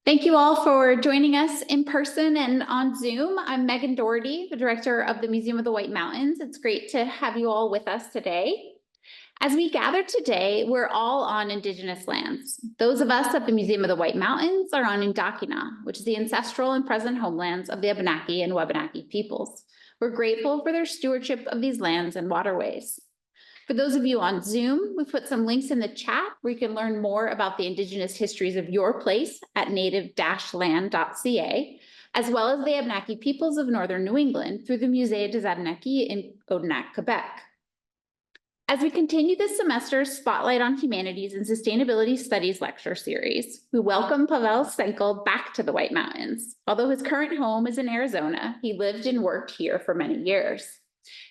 Thank you all for joining us in person and on Zoom. I'm Megan Doherty, the director of the Museum of the White Mountains. It's great to have you all with us today. As we gather today, we're all on Indigenous lands. Those of us at the Museum of the White Mountains are on Indakina, which is the ancestral and present homelands of the Abenaki and Wabanaki peoples. We're grateful for their stewardship of these lands and waterways. For those of you on Zoom, we've put some links in the chat where you can learn more about the Indigenous histories of your place at native-land.ca, as well as the Abenaki peoples of Northern New England through the Musée des Abenaki in Odenak, Quebec. As we continue this semester's Spotlight on Humanities and Sustainability Studies lecture series, we welcome Pavel Senkel back to the White Mountains. Although his current home is in Arizona, he lived and worked here for many years.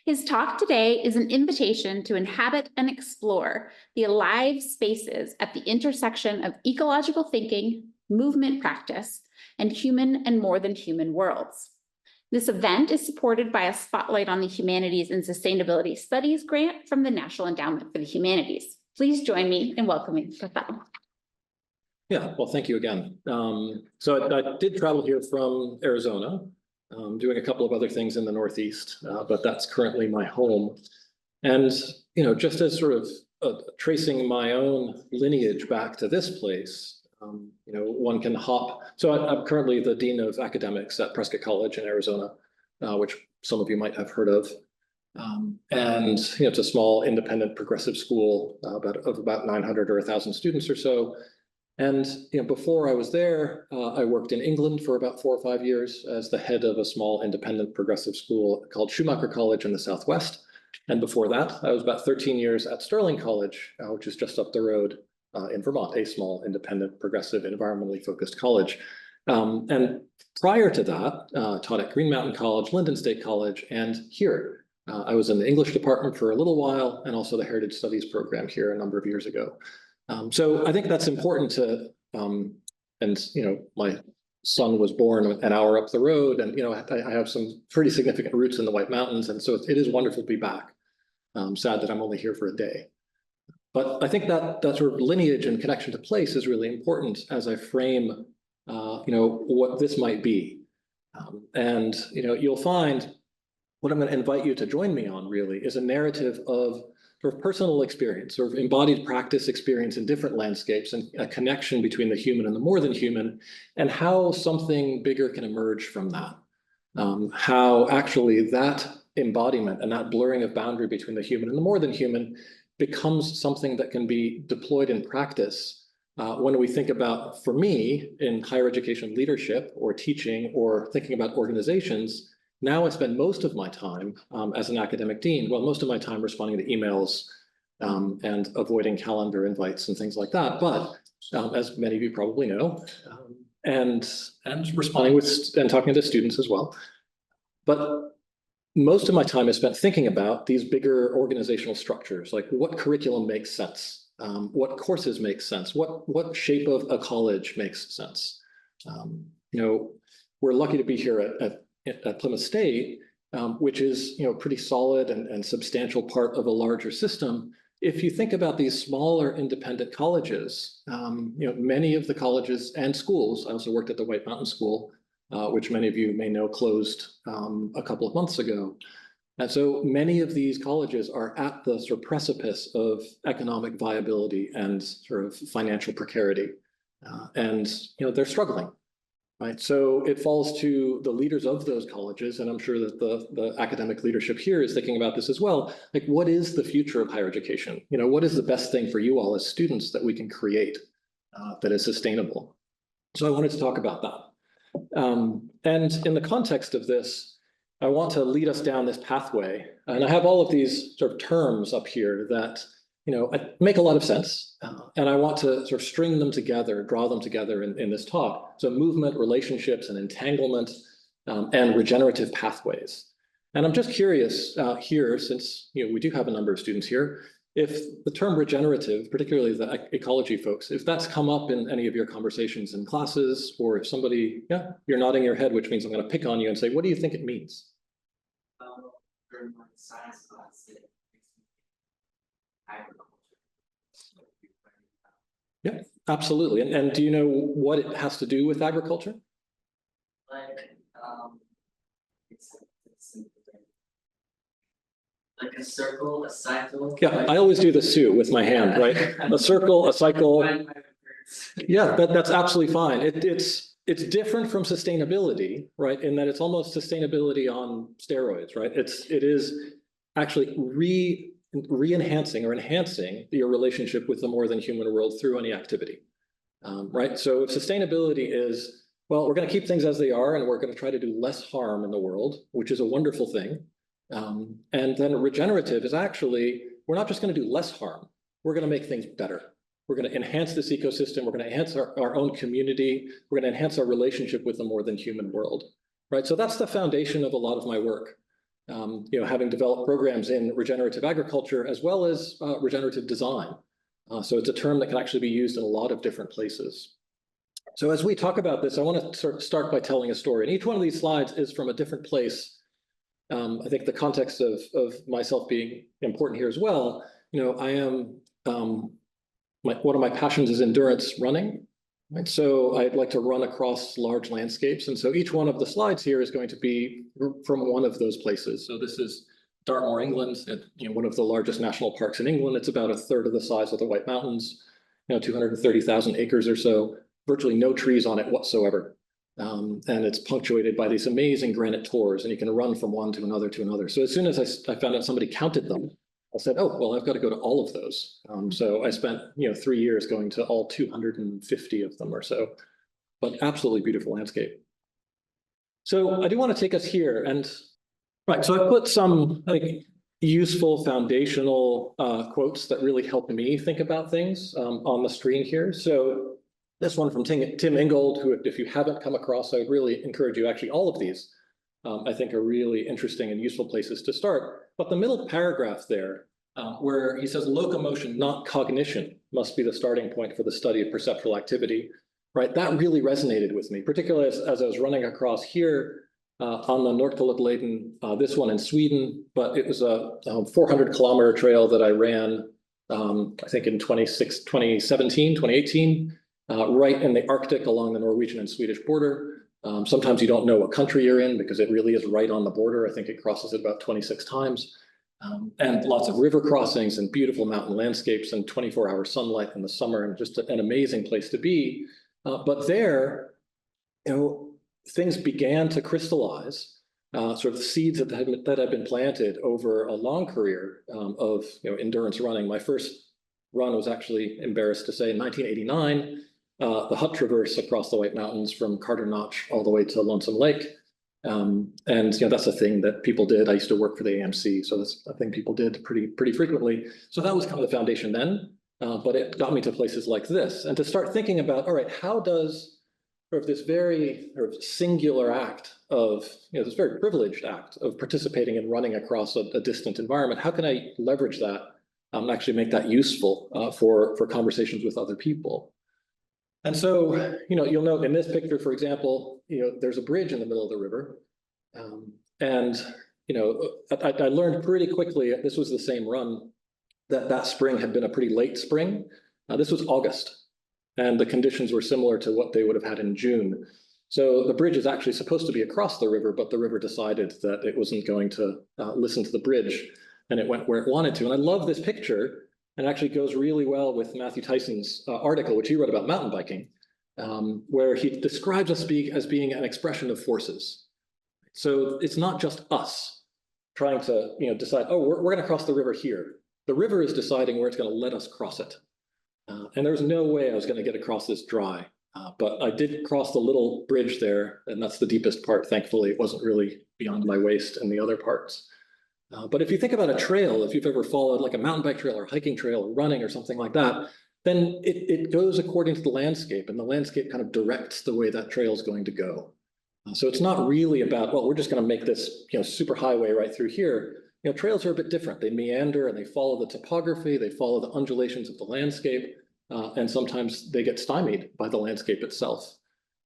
His talk today is an invitation to inhabit and explore the alive spaces at the intersection of ecological thinking, movement practice, and human and more than human worlds. This event is supported by a Spotlight on the Humanities and Sustainability Studies grant from the National Endowment for the Humanities. Please join me in welcoming Pavel. Yeah, well, thank you again. So I did travel here from Arizona, doing a couple of other things in the Northeast, but that's currently my home. And, you know, just as sort of tracing my own lineage back to this place, you know, one can hop. So I'm currently the Dean of Academics at Prescott College in Arizona, which some of you might have heard of. And you know, it's a small independent progressive school of about 900 or 1,000 students or so. And you know, before I was there, I worked in England for about 4 or 5 years as the head of a small independent progressive school called Schumacher College in the Southwest. And before that, I was about 13 years at Sterling College, which is just up the road in Vermont, a small independent progressive environmentally focused college. And prior to that, taught at Green Mountain College, Linden State College, and here. I was in the English department for a little while and also the Heritage Studies program here a number of years ago. So I think that's important to, and you know, my son was born an hour up the road, and you know, I have some pretty significant roots in the White Mountains, and so it is wonderful to be back. Sad that I'm only here for a day. But I think that sort of lineage and connection to place is really important as I frame, you know, what this might be. And, you know, you'll find what I'm going to invite you to join me on really is a narrative of sort of personal experience, sort of embodied practice experience in different landscapes and a connection between the human and the more than human, and how something bigger can emerge from that. How actually that embodiment and that blurring of boundary between the human and the more than human becomes something that can be deployed in practice when we think about, for me, in higher education leadership or teaching or thinking about organizations. Now I spend most of my time as an academic dean, well, most of my time responding to emails and avoiding calendar invites and things like that. But as many of you probably know, and responding with and talking to students as well. But most of my time is spent thinking about these bigger organizational structures, like what curriculum makes sense, what courses make sense, what shape of a college makes sense. You know, we're lucky to be here at Plymouth State, which is, you know, pretty solid and substantial part of a larger system. If you think about these smaller independent colleges, you know, many of the colleges and schools, I also worked at the White Mountain School, which many of you may know closed a couple of months ago. And so many of these colleges are at the sort of precipice of economic viability and sort of financial precarity. And, you know, they're struggling, right? So it falls to the leaders of those colleges, and I'm sure that the academic leadership here is thinking about this as well. Like, what is the future of higher education? You know, what is the best thing for you all as students that we can create that is sustainable? So I wanted to talk about that. And in the context of this, I want to lead us down this pathway. And I have all of these sort of terms up here that, you know, make a lot of sense. And I want to sort of string them together, draw them together in this talk. So movement, relationships, and entanglement, and regenerative pathways. And I'm just curious here, since, you know, we do have a number of students here, if the term regenerative, particularly the ecology folks, if that's come up in any of your conversations in classes, or if somebody, yeah, you're nodding your head, which means I'm going to pick on you and say, what do you think it means? During my science class, agriculture. Yeah, Absolutely. And do you know what it has to do with agriculture? Like, it's like a circle, a cycle. Yeah, I always do this too with my hand, right? A circle, a cycle. Yeah, that's absolutely fine. It's different from sustainability, right? In that it's almost sustainability on steroids, right? It is actually re-enhancing or enhancing your relationship with the more than human world through any activity, right? So if sustainability is, well, we're going to keep things as they are, and we're going to try to do less harm in the world, which is a wonderful thing. And then regenerative is actually, we're not just going to do less harm, we're going to make things better. We're going to enhance this ecosystem, we're going to enhance our own community, we're going to enhance our relationship with the more than human world, right? So that's the foundation of a lot of my work. Having developed programs in regenerative agriculture as well as regenerative design. So it's a term that can actually be used in a lot of different places. So as we talk about this, I want to sort of start by telling a story. And each one of these slides is from a different place. I think the context of myself being important here as well, I am, one of my passions is endurance running. Right? So I'd like to run across large landscapes. And so each one of the slides here is going to be from one of those places. So this is Dartmoor, England, one of the largest national parks in England. It's about a third of the size of the White Mountains, 230,000 acres or so, virtually no trees on it whatsoever. And it's punctuated by these amazing granite tors, and you can run from one to another to another. So as soon as I found out somebody counted them, I said, oh, well, I've got to go to all of those. So I spent 3 years going to all 250 of them or so, but absolutely beautiful landscape. So I do want to take us here, and right, so I put some useful foundational quotes that really help me think about things on the screen here. So this one from Tim Ingold, who, if you haven't come across, I would really encourage you. Actually, all of these, I think, are really interesting and useful places to start. But the middle paragraph there, where he says locomotion, not cognition, must be the starting point for the study of perceptual activity, right? That really resonated with me, particularly as I was running across here on the Nordkalottläden, this one in Sweden, but it was a 400-kilometer trail that I ran, I think in 2017, 2018, right in the Arctic along the Norwegian and Swedish border. Sometimes you don't know what country you're in because it really is right on the border. I think it crosses it about 26 times. And lots of river crossings and beautiful mountain landscapes and 24-hour sunlight in the summer, and just an amazing place to be. But there, things began to crystallize, sort of seeds that had been planted over a long career of endurance running. My first run was actually, embarrassed to say, in 1989, the Hut Traverse across the White Mountains from Carter Notch all the way to Lonesome Lake. And that's a thing that people did. I used to work for the AMC, so that's a thing people did pretty frequently. So that was kind of the foundation then, but it got me to places like this, and to start thinking about, all right, how does sort of this very sort of singular act of, this very privileged act of participating in running across a distant environment, how can I leverage that, actually make that useful for conversations with other people? And so, you'll note in this picture, for example, there's a bridge in the middle of the river. I learned pretty quickly, this was the same run, that spring had been a pretty late spring. This was August, and the conditions were similar to what they would have had in June. So the bridge is actually supposed to be across the river, but the river decided that it wasn't going to listen to the bridge, and it went where it wanted to. And I love this picture. And actually goes really well with Matthew Tyson's article, which he wrote about mountain biking, where he describes us as being an expression of forces. So it's not just us trying to decide, oh, we're going to cross the river here. The river is deciding where it's going to let us cross it. And there's no way I was going to get across this dry. But I did cross the little bridge there, and that's the deepest part. Thankfully, it wasn't really beyond my waist in the other parts. But if you think about a trail, if you've ever followed like a mountain bike trail or hiking trail or running or something like that, then it goes according to the landscape, and the landscape kind of directs the way that trail is going to go. So it's not really about, well, we're just going to make this super highway right through here. Trails are a bit different. They meander and they follow the topography, they follow the undulations of the landscape, and sometimes they get stymied by the landscape itself.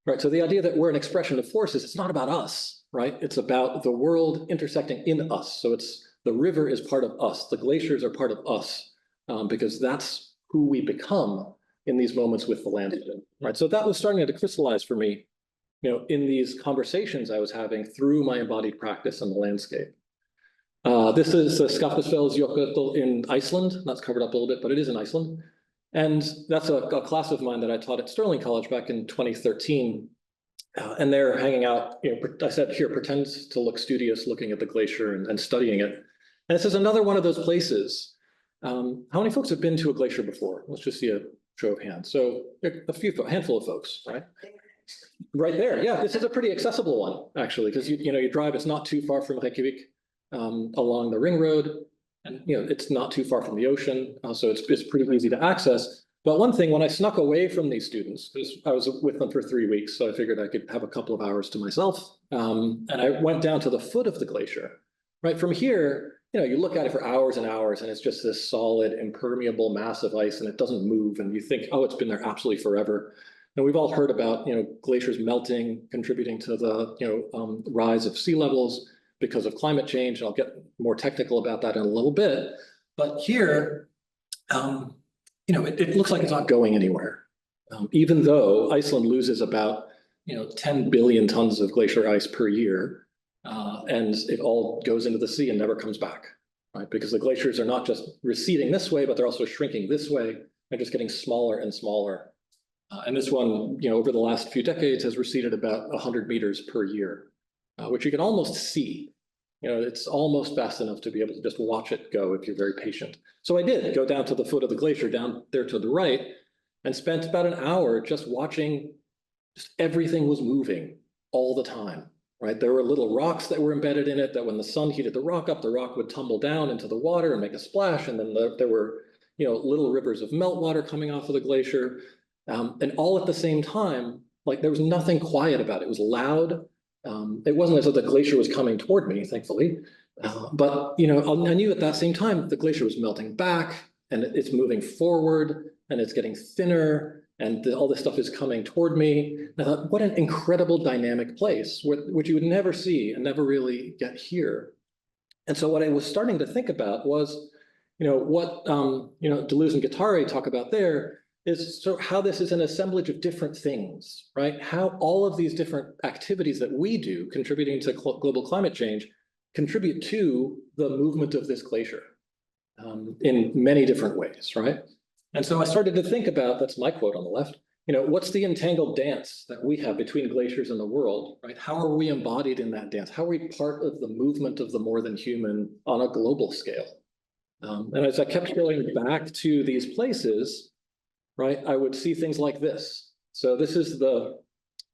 Right. So the idea that we're an expression of forces, it's not about us, right? It's about the world intersecting in us. So the river is part of us. The glaciers are part of us, because that's who we become in these moments with the landscape, right? So that was starting to crystallize for me, in these conversations I was having through my embodied practice in the landscape. This is Skapafellsjökull in Iceland. That's covered up a little bit, but it is in Iceland. And that's a class of mine that I taught at Stirling College back in 2013. And they're hanging out, I said, here, pretend to look studious, looking at the glacier and studying it. And this is another one of those places. How many folks have been to a glacier before? Let's just see a show of hands. So a handful of folks, right? Right there. Yeah, this is a pretty accessible one, actually, because you drive, it's not too far from Reykjavik along the ring road. And it's not too far from the ocean. So it's pretty easy to access. But one thing, when I snuck away from these students, because I was with them for 3 weeks, so I figured I could have a couple of hours to myself. And I went down to the foot of the glacier. Right from here, you look at it for hours and hours, and it's just this solid, impermeable mass of ice, and it doesn't move. And you think, oh, it's been there absolutely forever. And we've all heard about, glaciers melting, contributing to the, rise of sea levels because of climate change. I'll get more technical about that in a little bit. But here, it looks like it's not going anywhere. Even though Iceland loses about, 10 billion tons of glacier ice per year, and it all goes into the sea and never comes back, right? Because the glaciers are not just receding this way, but they're also shrinking this way. They're just getting smaller and smaller. And this one, over the last few decades has receded about 100 meters per year, which you can almost see. It's almost fast enough to be able to just watch it go if you're very patient. So I did go down to the foot of the glacier down there to the right and spent about an hour just watching, just everything was moving all the time, right? There were little rocks that were embedded in it that when the sun heated the rock up, the rock would tumble down into the water and make a splash. And then there were, little rivers of meltwater coming off of the glacier. And all at the same time, like there was nothing quiet about it. It was loud. It wasn't as though the glacier was coming toward me, thankfully. But I knew at that same time the glacier was melting back and it's moving forward and it's getting thinner and all this stuff is coming toward me. And I thought, what an incredible dynamic place, which you would never see and never really get here. And so what I was starting to think about was, what Deleuze and Guattari talk about there is sort of how this is an assemblage of different things, right? How all of these different activities that we do contributing to global climate change contribute to the movement of this glacier in many different ways, right? And so I started to think about, that's my quote on the left, what's the entangled dance that we have between glaciers and the world, right? How are we embodied in that dance? How are we part of the movement of the more than human on a global scale? And as I kept going back to these places, right, I would see things like this. So this is the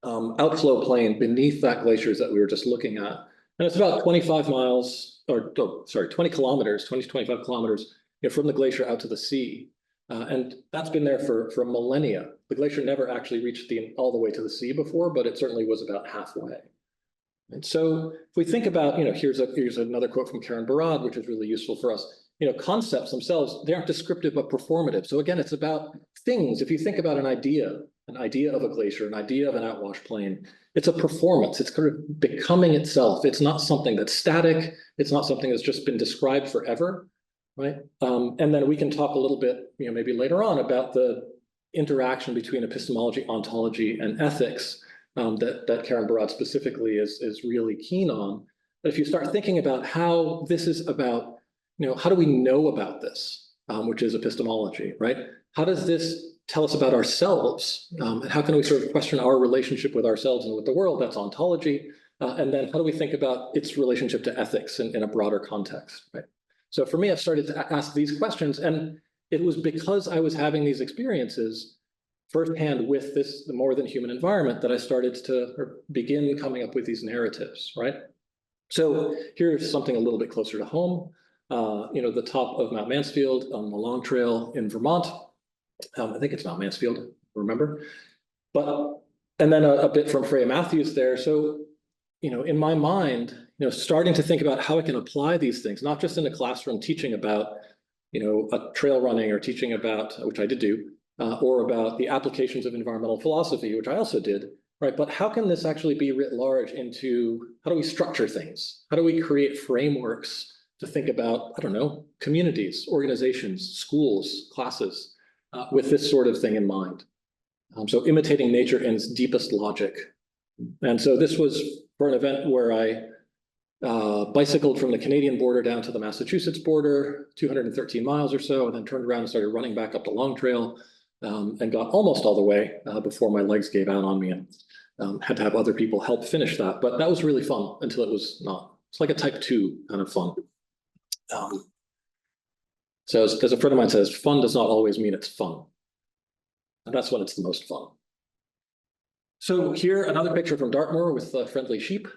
outflow plain beneath that glaciers that we were just looking at. And it's about 25 miles, 20 kilometers, 20 to 25 kilometers from the glacier out to the sea. And that's been there for millennia. The glacier never actually reached all the way to the sea before, but it certainly was about halfway. And so if we think about, here's another quote from Karen Barad, which is really useful for us. Concepts themselves, they aren't descriptive but performative. So again, it's about things. If you think about an idea of a glacier, an idea of an outwash plain, it's a performance. It's kind of becoming itself. It's not something that's static. It's not something that's just been described forever, right? And then we can talk a little bit, maybe later on about the interaction between epistemology, ontology, and ethics that Karen Barad specifically is really keen on. But if you start thinking about how this is about, how do we know about this, which is epistemology, right? How does this tell us about ourselves? And how can we sort of question our relationship with ourselves and with the world? That's ontology. And then how do we think about its relationship to ethics in a broader context, right? So for me, I've started to ask these questions, and it was because I was having these experiences firsthand with the more than human environment that I started to begin coming up with these narratives, right? So here's something a little bit closer to home. The top of Mount Mansfield on the Long Trail in Vermont. I think it's Mount Mansfield, remember? And then a bit from Freya Matthews there. So, in my mind, starting to think about how I can apply these things, not just in a classroom teaching about, a trail running or teaching about, which I did do, or about the applications of environmental philosophy, which I also did, right? But how can this actually be writ large into, how do we structure things? How do we create frameworks to think about, I don't know, communities, organizations, schools, classes, with this sort of thing in mind. So imitating nature in its deepest logic. And so this was for an event where I bicycled from the Canadian border down to the Massachusetts border, 213 miles or so, and then turned around and started running back up the Long Trail, and got almost all the way before my legs gave out on me, and had to have other people help finish that. But that was really fun until it was not. It's like a type 2 kind of fun. So as a friend of mine says, fun does not always mean it's fun. And that's when it's the most fun. So here, another picture from Dartmoor with friendly sheep,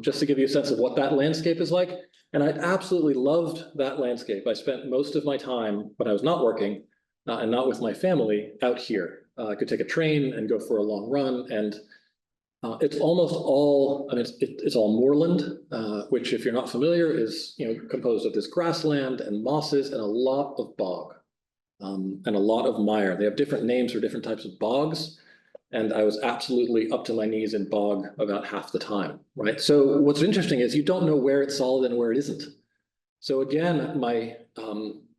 just to give you a sense of what that landscape is like. And I absolutely loved that landscape. I spent most of my time when I was not working and not with my family out here. I could take a train and go for a long run, and it's almost all, I mean, it's all moorland, which, if you're not familiar, is composed of this grassland and mosses and a lot of bog, and a lot of mire. They have different names for different types of bogs, and I was absolutely up to my knees in bog about half the time, right? So what's interesting is you don't know where it's solid and where it isn't. So again, my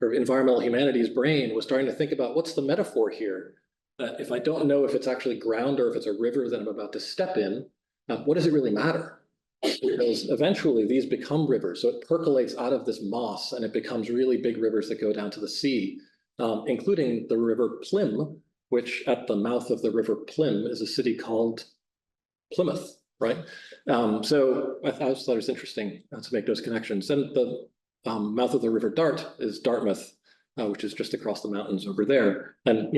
environmental humanities brain was starting to think about what's the metaphor here. That if I don't know if it's actually ground or if it's a river that I'm about to step in, what does it really matter? Because eventually these become rivers. So it percolates out of this moss and it becomes really big rivers that go down to the sea, including the river Plym, which at the mouth of the river Plym is a city called Plymouth, right? So I thought it was interesting to make those connections. And the mouth of the river Dart is Dartmouth, which is just across the mountains over there. And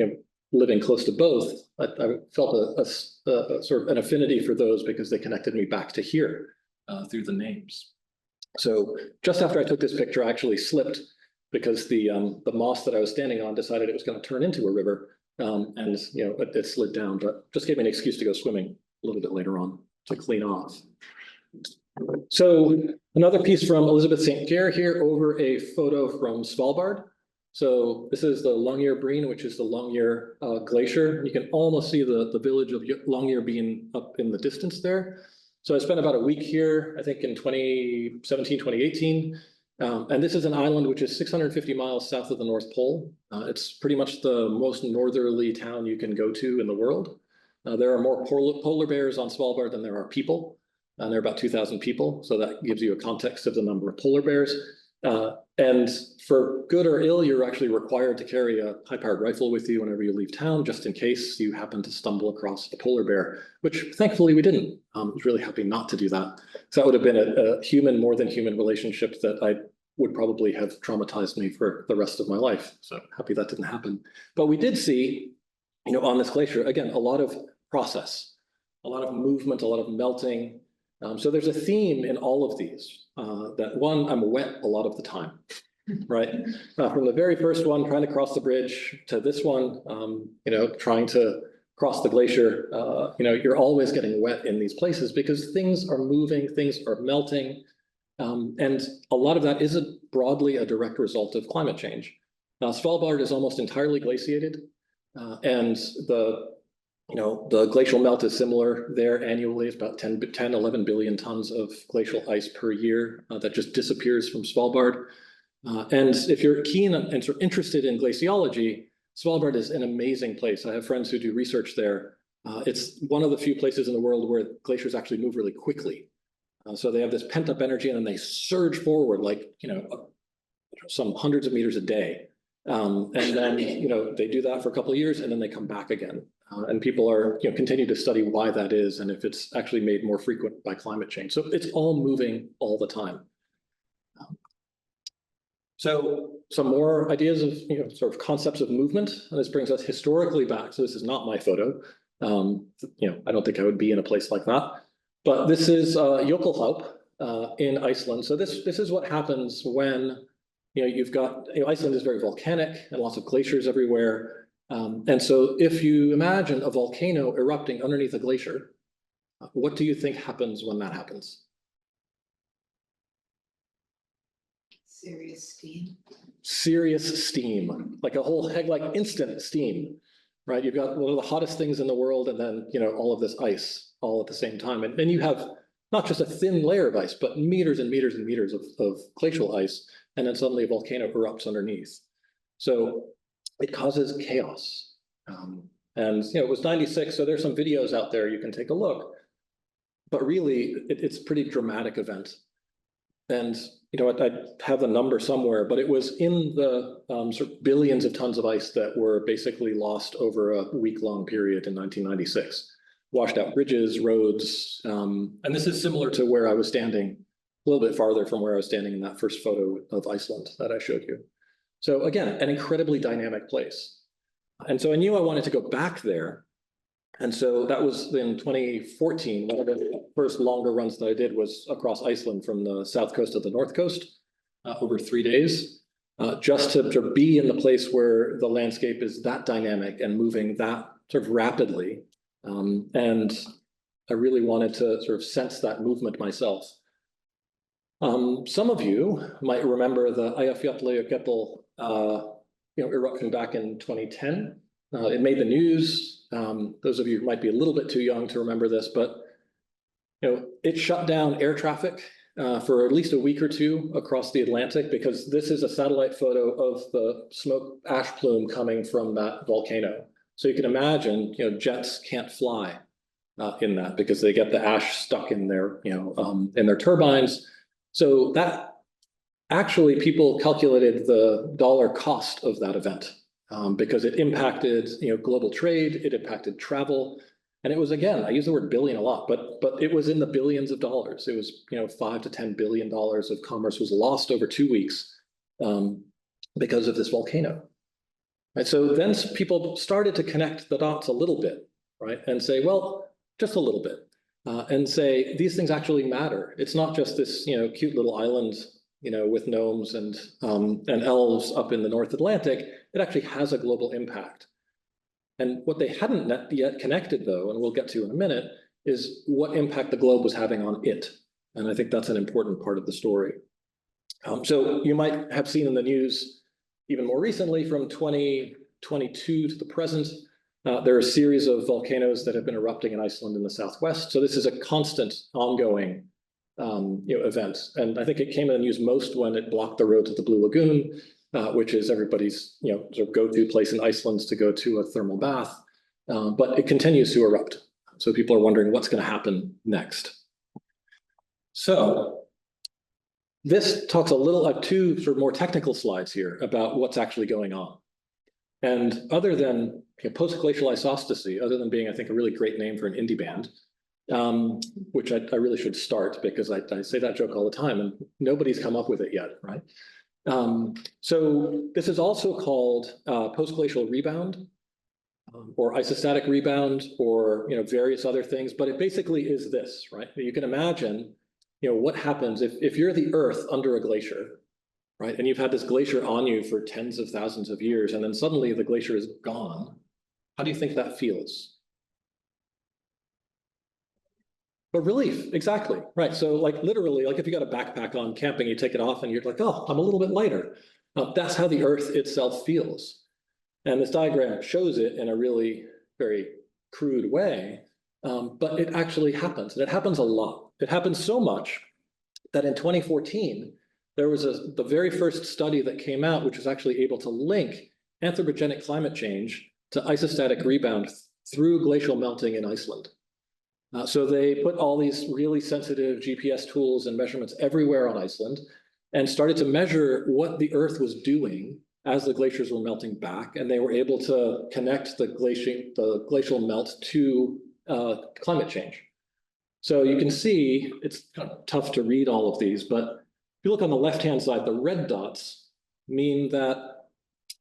living close to both, I felt a sort of an affinity for those because they connected me back to here through the names. So just after I took this picture, I actually slipped because the moss that I was standing on decided it was going to turn into a river, and it slid down, but just gave me an excuse to go swimming a little bit later on to clean off. So another piece from Elizabeth St. Clair here over a photo from Svalbard. So this is the Longyearbyen, which is the Longyear Glacier. You can almost see the village of Longyearbyen up in the distance there. So I spent about a week here, I think in 2017, 2018. And this is an island which is 650 miles south of the North Pole. It's pretty much the most northerly town you can go to in the world. There are more polar bears on Svalbard than there are people. And there are about 2,000 people. So that gives you a context of the number of polar bears. And for good or ill, you're actually required to carry a high-powered rifle with you whenever you leave town, just in case you happen to stumble across a polar bear, which thankfully we didn't. I was really happy not to do that. So that would have been a human, more than human relationship that I would probably have traumatized me for the rest of my life. So happy that didn't happen. But we did see, on this glacier, again, a lot of process, a lot of movement, a lot of melting. So there's a theme in all of these, that one, I'm wet a lot of the time, right? From the very first one, trying to cross the bridge, to this one, trying to cross the glacier, you're always getting wet in these places because things are moving, things are melting. And a lot of that is broadly a direct result of climate change. Svalbard is almost entirely glaciated, and the glacial melt is similar there annually. It's about 10, 11 billion tons of glacial ice per year that just disappears from Svalbard. And if you're keen and sort of interested in glaciology, Svalbard is an amazing place. I have friends who do research there. It's one of the few places in the world where glaciers actually move really quickly. So they have this pent up energy and then they surge forward like, some hundreds of meters a day. And then, they do that for a couple of years and then they come back again. And people are, continue to study why that is and if it's actually made more frequent by climate change. So it's all moving all the time. So some more ideas of, sort of concepts of movement. And this brings us historically back. So this is not my photo. I don't think I would be in a place like that. But this is Jökulhlaup in Iceland. So this is what happens when, you've got, Iceland is very volcanic and lots of glaciers everywhere. And so if you imagine a volcano erupting underneath a glacier, what do you think happens when that happens? Serious steam. Serious steam, like a whole heck, like instant steam, right? You've got one of the hottest things in the world and then, all of this ice all at the same time. And then you have not just a thin layer of ice, but meters and meters and meters of glacial ice. And then suddenly a volcano erupts underneath. So it causes chaos. And it was 96, so there's some videos out there you can take a look. But really, it's a pretty dramatic event. And I have the number somewhere, but it was in the sort of billions of tons of ice that were basically lost over a week-long period in 1996. Washed out bridges, roads, and this is similar to where I was standing, a little bit farther from where I was standing in that first photo of Iceland that I showed you. So again, an incredibly dynamic place. And so I knew I wanted to go back there. And so that was in 2014. One of the first longer runs that I did was across Iceland from the south coast to the north coast over 3 days, just to be in the place where the landscape is that dynamic and moving that sort of rapidly. And I really wanted to sort of sense that movement myself. Some of you might remember the Eyjafjallajökull eruption back in 2010. It made the news. Those of you who might be a little bit too young to remember this, but it shut down air traffic for at least a week or two across the Atlantic, because this is a satellite photo of the smoke ash plume coming from that volcano. So you can imagine, jets can't fly in that because they get the ash stuck in their turbines. So that actually, people calculated the dollar cost of that event because it impacted, global trade, it impacted travel. And it was, again, I use the word billion a lot, but it was in the billions of dollars. It was, $5 to $10 billion of commerce was lost over 2 weeks because of this volcano. Right? So then people started to connect the dots a little bit, right? And say, well, just a little bit. And say, these things actually matter. It's not just this, cute little island, with gnomes and elves up in the North Atlantic. It actually has a global impact. And what they hadn't yet connected, though, and we'll get to in a minute, is what impact the globe was having on it. And I think that's an important part of the story. So you might have seen in the news, even more recently, from 2022 to the present, there are a series of volcanoes that have been erupting in Iceland in the southwest. So this is a constant, ongoing event. And I think it came in the news most when it blocked the road to the Blue Lagoon, which is everybody's sort of go-to place in Iceland to go to a thermal bath. But it continues to erupt. So people are wondering what's going to happen next. So this talks a little, I have two sort of more technical slides here about what's actually going on. And other than post-glacial isostasy, other than being, I think, a really great name for an indie band, which I really should start because I say that joke all the time and nobody's come up with it yet, right? So this is also called post-glacial rebound or isostatic rebound or various other things, but it basically is this, right? You can imagine what happens if you're the Earth under a glacier, right? And you've had this glacier on you for tens of thousands of years, and then suddenly the glacier is gone. How do you think that feels? But relief, exactly, right? So like literally, like if you got a backpack on camping, you take it off and you're like, oh, I'm a little bit lighter. That's how the Earth itself feels. And this diagram shows it in a really very crude way, but it actually happens, and it happens a lot. It happens so much that in 2014, there was the very first study that came out, which was actually able to link anthropogenic climate change to isostatic rebound through glacial melting in Iceland. So they put all these really sensitive GPS tools and measurements everywhere on Iceland and started to measure what the Earth was doing as the glaciers were melting back. And they were able to connect the glacial melt to climate change. So you can see, it's kind of tough to read all of these, but if you look on the left-hand side, the red dots mean that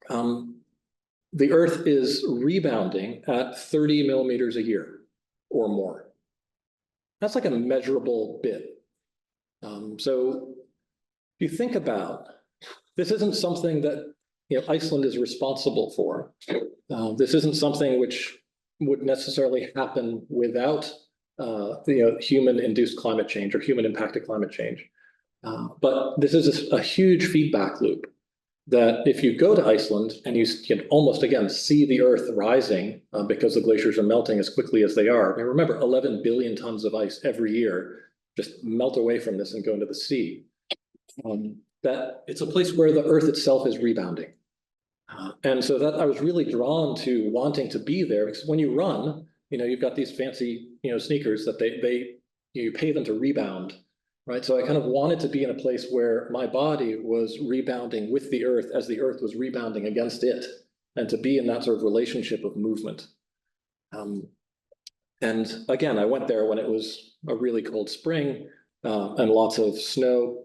the Earth is rebounding at 30 millimeters a year or more. That's like a measurable bit. So if you think about, this isn't something that Iceland is responsible for. This isn't something which would necessarily happen without human-induced climate change or human-impacted climate change. But this is a huge feedback loop that if you go to Iceland and you can almost, again, see the Earth rising because the glaciers are melting as quickly as they are. And remember, 11 billion tons of ice every year just melt away from this and go into the sea. That it's a place where the Earth itself is rebounding. And so that I was really drawn to wanting to be there, because when you run, you've got these fancy, sneakers that you pay them to rebound, right? So I kind of wanted to be in a place where my body was rebounding with the earth as the earth was rebounding against it, and to be in that sort of relationship of movement. And again, I went there when it was a really cold spring, and lots of snow,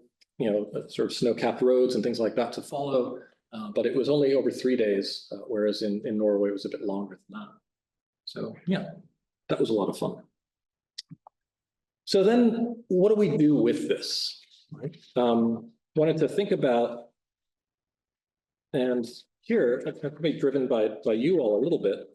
sort of snow-capped roads and things like that to follow. But it was only over 3 days, whereas in Norway it was a bit longer than that. So yeah, that was a lot of fun. So then what do we do with this? Right? Wanted to think about, and here I'm probably driven by you all a little bit.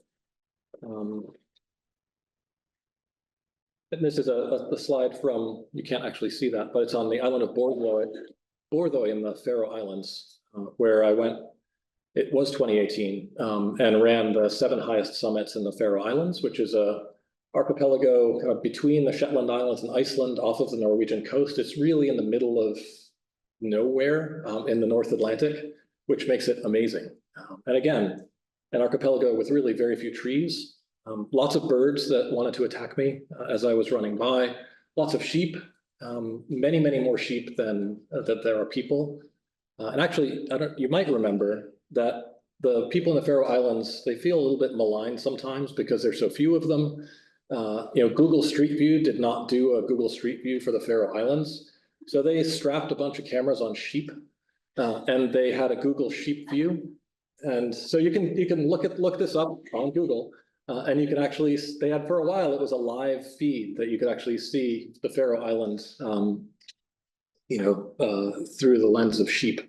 And this is a slide from, you can't actually see that, but it's on the island of Borðoy in the Faroe Islands, where I went. It was 2018, and ran the 7 highest summits in the Faroe Islands, which is a archipelago kind of between the Shetland Islands and Iceland off of the Norwegian coast. It's really in the middle of nowhere in the North Atlantic, which makes it amazing. And again, an archipelago with really very few trees, lots of birds that wanted to attack me as I was running by, lots of sheep, many, many more sheep than that there are people. And actually, you might remember that the people in the Faroe Islands, they feel a little bit maligned sometimes because there's so few of them. Google Street View did not do a Google Street View for the Faroe Islands. So they strapped a bunch of cameras on sheep, and they had a Google Sheep View. And so you can look this up on Google, and you can actually, they had for a while, it was a live feed that you could actually see the Faroe Islands, through the lens of sheep.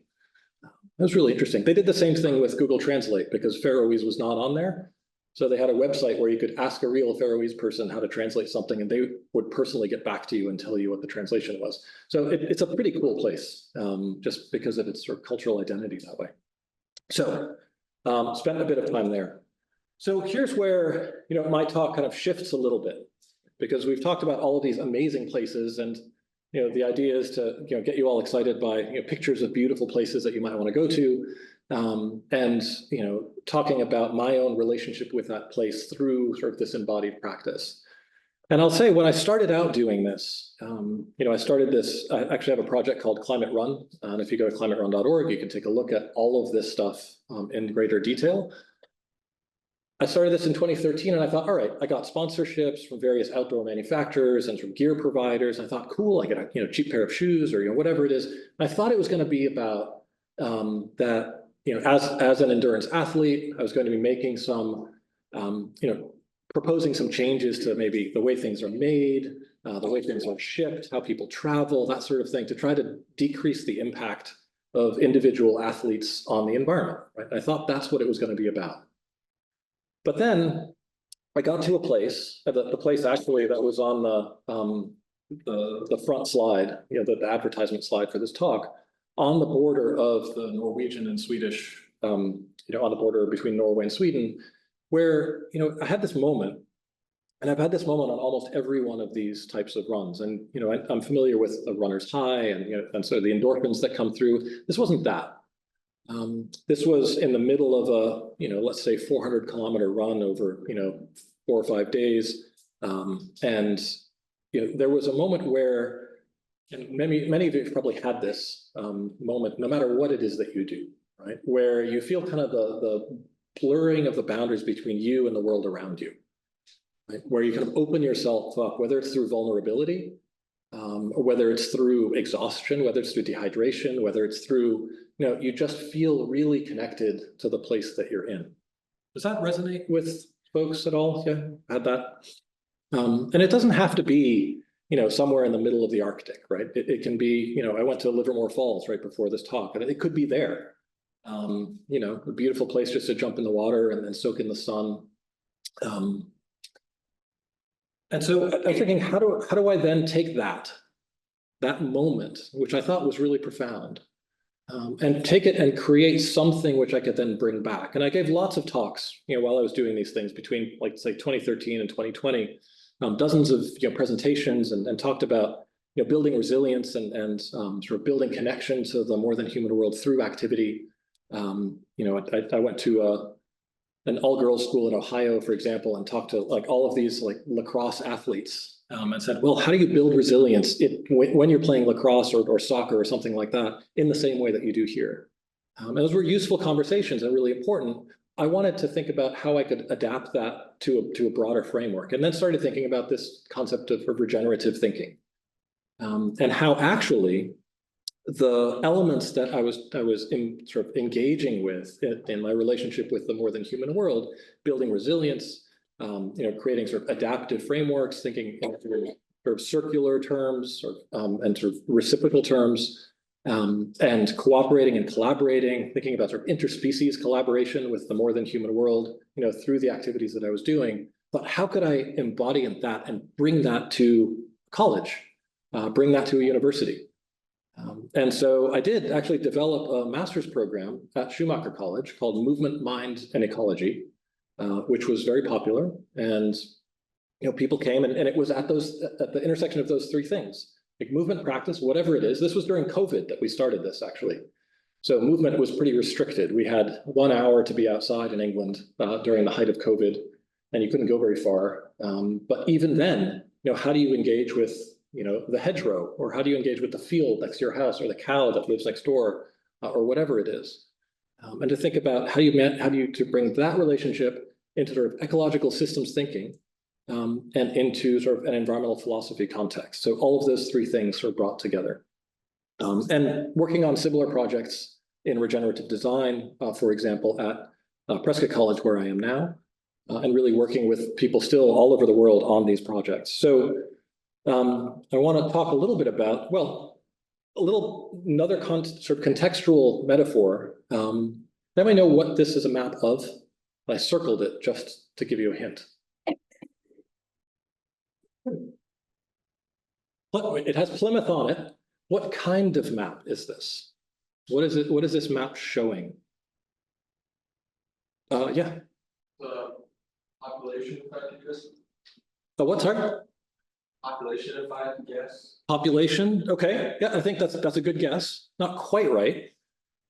It was really interesting. They did the same thing with Google Translate because Faroese was not on there. So they had a website where you could ask a real Faroese person how to translate something, and they would personally get back to you and tell you what the translation was. So it's a pretty cool place, just because of its sort of cultural identity that way. So spent a bit of time there. So here's where my talk kind of shifts a little bit, because we've talked about all of these amazing places, and the idea is to get you all excited by pictures of beautiful places that you might want to go to, and talking about my own relationship with that place through sort of this embodied practice. And I'll say when I started out doing this, I started this. I actually have a project called Climate Run, and if you go to climaterun.org, you can take a look at all of this stuff in greater detail. I started this in 2013, and I thought, all right, I got sponsorships from various outdoor manufacturers and from gear providers. I thought, cool, I get a cheap pair of shoes or whatever it is. And I thought it was going to be about that. As an endurance athlete, I was going to be making some, proposing some changes to maybe the way things are made, the way things are shipped, how people travel, that sort of thing, to try to decrease the impact of individual athletes on the environment. Right? I thought that's what it was going to be about. But then I got to a place, the place actually that was on the front slide, the advertisement slide for this talk, on the border of the Norwegian and Swedish, on the border between Norway and Sweden, where I had this moment, and I've had this moment on almost every one of these types of runs. And I'm familiar with the runner's high, and so the endorphins that come through. This wasn't that. This was in the middle of a, let's say 400-kilometer run over, 4 or 5 days. And, there was a moment where, and many of you have probably had this moment, no matter what it is that you do, right? Where you feel kind of the blurring of the boundaries between you and the world around you, right? Where you kind of open yourself up, whether it's through vulnerability, or whether it's through exhaustion, whether it's through dehydration, whether it's through, you just feel really connected to the place that you're in. Does that resonate with folks at all? Yeah, had that. And it doesn't have to be, somewhere in the middle of the Arctic, right? It can be, I went to Livermore Falls right before this talk, and it could be there. A beautiful place just to jump in the water and then soak in the sun. And so I'm thinking, how do I then take that moment, which I thought was really profound, and take it and create something which I could then bring back. And I gave lots of talks, while I was doing these things between, like, say, 2013 and 2020, dozens of presentations, and talked about building resilience and sort of building connection to the more than human world through activity. I went to an all-girls school in Ohio, for example, and talked to like all of these like lacrosse athletes and said, well, how do you build resilience when you're playing lacrosse or soccer or something like that in the same way that you do here? And those were useful conversations and really important. I wanted to think about how I could adapt that to a broader framework, and then started thinking about this concept of regenerative thinking and how actually the elements that I was sort of engaging with in my relationship with the more than human world, building resilience, creating sort of adaptive frameworks, thinking in sort of circular terms and sort of reciprocal terms, and cooperating and collaborating, thinking about sort of interspecies collaboration with the more than human world, through the activities that I was doing. But how could I embody that and bring that to college, bring that to a university? And so I did actually develop a master's program at Schumacher College called Movement, Mind, and Ecology, which was very popular. And people came, and it was at the intersection of those three things, like movement practice, whatever it is. This was during COVID that we started this, actually. So movement was pretty restricted. We had 1 hour to be outside in England during the height of COVID, and you couldn't go very far. But even then, how do you engage with the hedgerow, or how do you engage with the field next to your house, or the cow that lives next door, or whatever it is, and to think about how you to bring that relationship into sort of ecological systems thinking, and into sort of an environmental philosophy context. So all of those three things are brought together, and working on similar projects in regenerative design, for example, at Prescott College, where I am now, and really working with people still all over the world on these projects. So I want to talk a little bit about, another sort of contextual metaphor. Anybody know what this is a map of? I circled it just to give you a hint. It has Plymouth on it. What kind of map is this? What is it? What is this map showing? Yeah. The population, if I could guess. The what, sorry? Population, if I had to guess. Population, okay. Yeah, I think that's a good guess. Not quite right.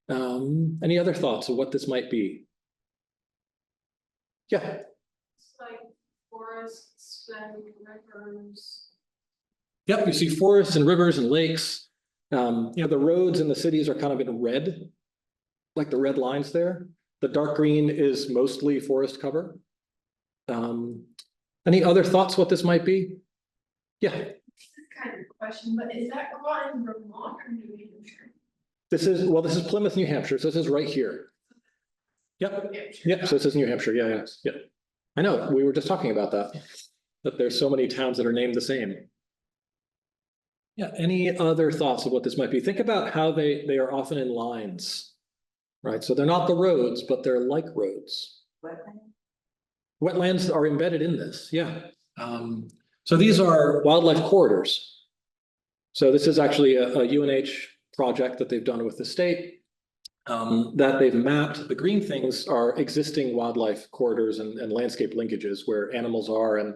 Any other thoughts of what this might be? Yeah. It's like forests and rivers. Yep, you see forests and rivers and lakes. The roads in the cities are kind of in red, like the red lines there. The dark green is mostly forest cover. Any other thoughts what this might be? Yeah. This is kind of a question, but is that going in Vermont or New Hampshire? This is Plymouth, New Hampshire. So this is right here. Yep. Yep. So this is New Hampshire. Yeah. I know. We were just talking about that there's so many towns that are named the same. Yeah. Any other thoughts of what this might be? Think about how they are often in lines, right? So they're not the roads, but they're like roads. Wetlands are embedded in this. Yeah. So these are wildlife corridors. So this is actually a UNH project that they've done with the state, that they've mapped. The green things are existing wildlife corridors and landscape linkages where animals are, and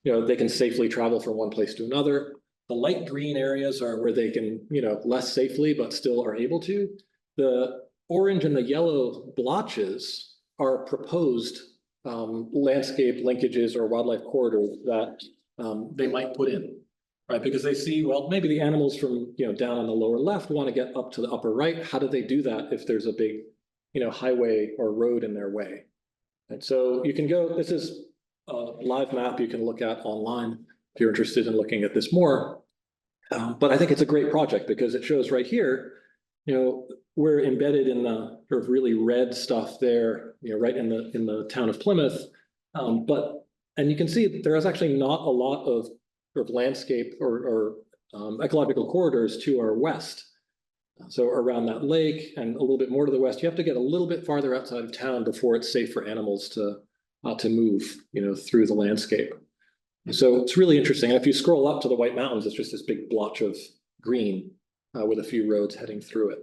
they can safely travel from one place to another. The light green areas are where they can, less safely, but still are able to. The orange and the yellow blotches are proposed landscape linkages or wildlife corridors that they might put in, right? Because they see, well, maybe the animals from, down on the lower left want to get up to the upper right. How do they do that if there's a big, highway or road in their way? And so you can go, this is a live map you can look at online if you're interested in looking at this more. But I think it's a great project because it shows right here, we're embedded in the sort of really red stuff there, right in the town of Plymouth. And you can see there is actually not a lot of sort of landscape or ecological corridors to our west. So around that lake and a little bit more to the west, you have to get a little bit farther outside of town before it's safe for animals to move, through the landscape. So it's really interesting. And if you scroll up to the White Mountains, it's just this big blotch of green with a few roads heading through it.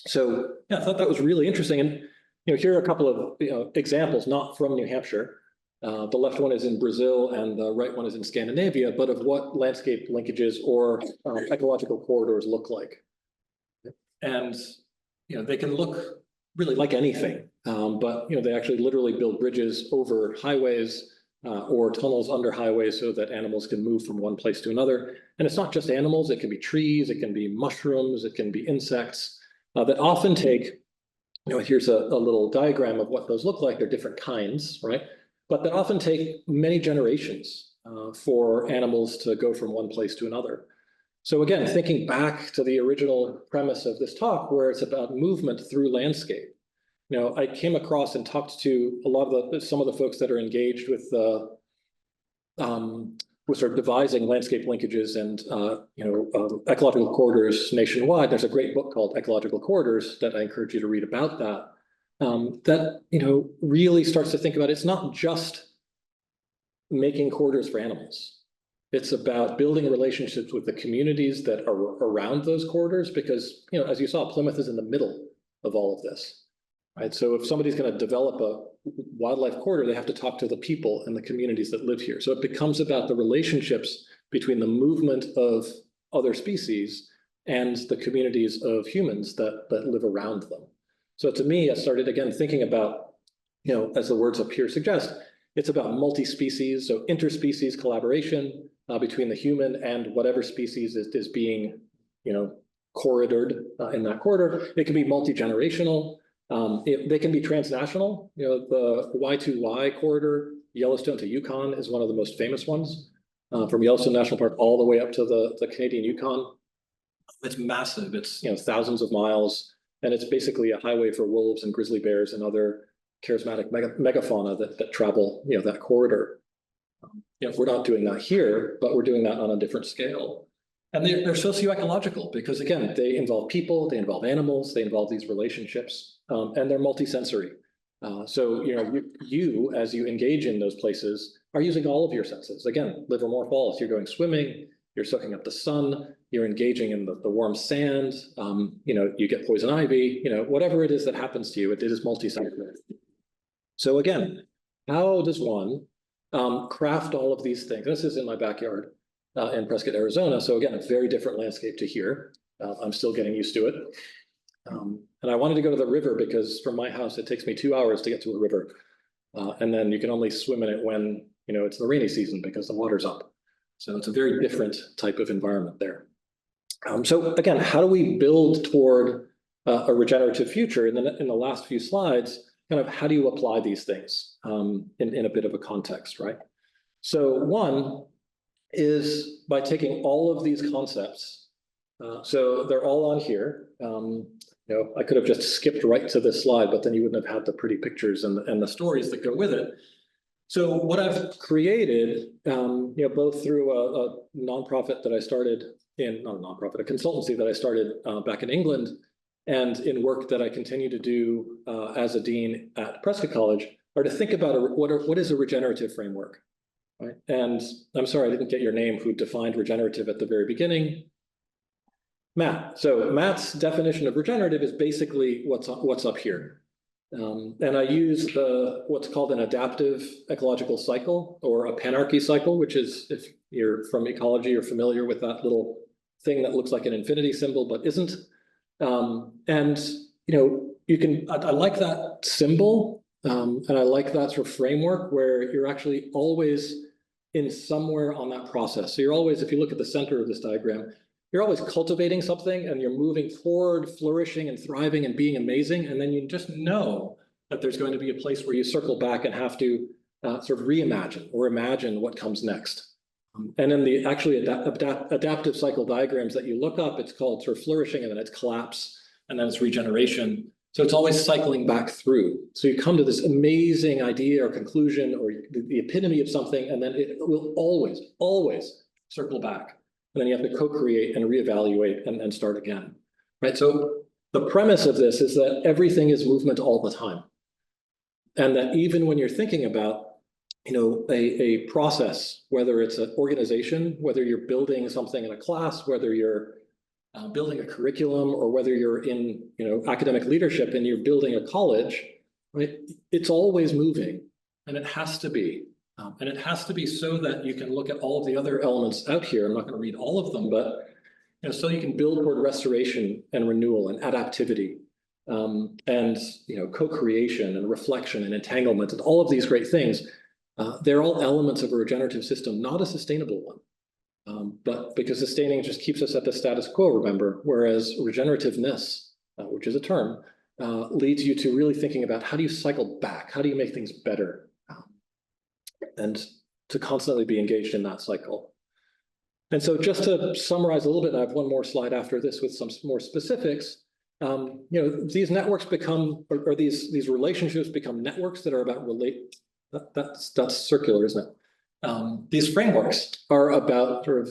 So yeah, I thought that was really interesting. And here are a couple of examples, not from New Hampshire. The left one is in Brazil and the right one is in Scandinavia, but of what landscape linkages or ecological corridors look like. And they can look really like anything, but they actually literally build bridges over highways or tunnels under highways so that animals can move from one place to another. And it's not just animals, it can be trees, it can be mushrooms, it can be insects that often take, here's a little diagram of what those look like. They're different kinds, right? But that often take many generations for animals to go from one place to another. So again, thinking back to the original premise of this talk, where it's about movement through landscape. I came across and talked to some of the folks that are engaged with sort of devising landscape linkages and ecological corridors nationwide. There's a great book called Ecological Corridors that I encourage you to read about that. That really starts to think about it's not just making corridors for animals. It's about building relationships with the communities that are around those corridors, because as you saw, Plymouth is in the middle of all of this. Right. So if somebody's going to develop a wildlife corridor, they have to talk to the people and the communities that live here. So it becomes about the relationships between the movement of other species and the communities of humans that live around them. So to me, I started again thinking about, as the words up here suggest, it's about multi-species, so interspecies collaboration between the human and whatever species is being, corridored in that corridor. It can be multi-generational. They can be transnational. The Y2Y corridor, Yellowstone to Yukon, is one of the most famous ones, from Yellowstone National Park all the way up to the Canadian Yukon. It's massive. It's thousands of miles, and it's basically a highway for wolves and grizzly bears and other charismatic megafauna that travel that corridor. We're not doing that here, but we're doing that on a different scale. And they're socioecological because, again, they involve people, they involve animals, they involve these relationships, and they're multisensory. So, you, as you engage in those places, are using all of your senses. Again, livermore falls, you're going swimming, you're soaking up the sun, you're engaging in the warm sand, you get poison ivy, whatever it is that happens to you, it is multisensory. So again, how does one craft all of these things? This is in my backyard. In Prescott, Arizona. So again, a very different landscape to here. I'm still getting used to it. And I wanted to go to the river because from my house, it takes me 2 hours to get to a river. And then you can only swim in it when, it's the rainy season because the water's up. So it's a very different type of environment there. So again, how do we build toward a regenerative future? In the last few slides, kind of how do you apply these things in a bit of a context, right? So one is by taking all of these concepts. So they're all on here. I could have just skipped right to this slide, but then you wouldn't have had the pretty pictures and the stories that go with it. So what I've created, both through a nonprofit that I started not a nonprofit, a consultancy that I started back in England, and in work that I continue to do as a dean at Prescott College, are to think about what is a regenerative framework. Right. And I'm sorry, I didn't get your name, who defined regenerative at the very beginning. Matt. So Matt's definition of regenerative is basically what's up here. And I use what's called an adaptive ecological cycle, or a panarchy cycle, which is, if you're from ecology, you're familiar with that little thing that looks like an infinity symbol, but isn't. And, I like that symbol. And I like that sort of framework where you're actually always in somewhere on that process. So you're always, if you look at the center of this diagram, you're always cultivating something and you're moving forward, flourishing and thriving and being amazing. And then you just know that there's going to be a place where you circle back and have to sort of reimagine or imagine what comes next. And in the actually adaptive cycle diagrams that you look up, it's called sort of flourishing, and then it's collapse, and then it's regeneration. So it's always cycling back through. So you come to this amazing idea or conclusion or the epitome of something, and then it will always, always circle back. And then you have to co-create and reevaluate and start again, right? So the premise of this is that everything is movement all the time. And that even when you're thinking about, a process, whether it's an organization, whether you're building something in a class, whether you're building a curriculum, or whether you're in academic leadership and you're building a college, right? It's always moving, and it has to be. And it has to be so that you can look at all of the other elements out here. I'm not going to read all of them, but so you can build toward restoration and renewal and adaptivity. and co-creation and reflection and entanglement and all of these great things, they're all elements of a regenerative system, not a sustainable one. But because sustaining just keeps us at the status quo, remember, whereas regenerativeness, which is a term, leads you to really thinking about how do you cycle back? How do you make things better? And to constantly be engaged in that cycle. And so just to summarize a little bit, I have one more slide after this with some more specifics. These networks become, or these relationships become networks that are about that's circular, isn't it? These frameworks are about sort of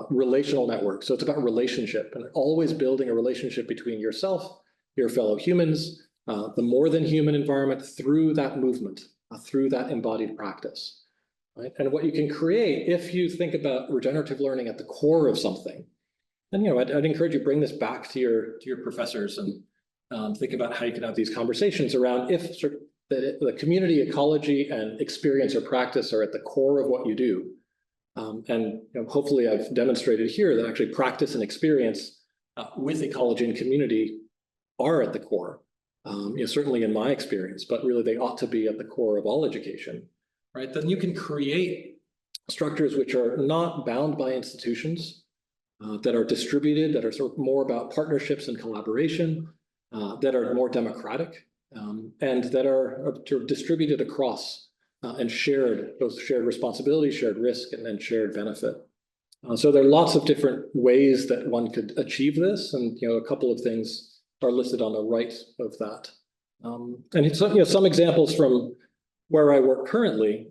relational networks. So it's about relationship and always building a relationship between yourself, your fellow humans, the more than human environment through that movement, through that embodied practice. Right? And what you can create if you think about regenerative learning at the core of something, and I'd encourage you to bring this back to your professors and think about how you can have these conversations around if the community ecology and experience or practice are at the core of what you do. And hopefully I've demonstrated here that actually practice and experience with ecology and community are at the core. Certainly in my experience, but really they ought to be at the core of all education. Right, then you can create structures which are not bound by institutions, that are distributed, that are sort of more about partnerships and collaboration, that are more democratic, and that are distributed across and shared, both shared responsibility, shared risk, and then shared benefit. So there are lots of different ways that one could achieve this, and a couple of things are listed on the right of that. And it's, some examples from where I work currently,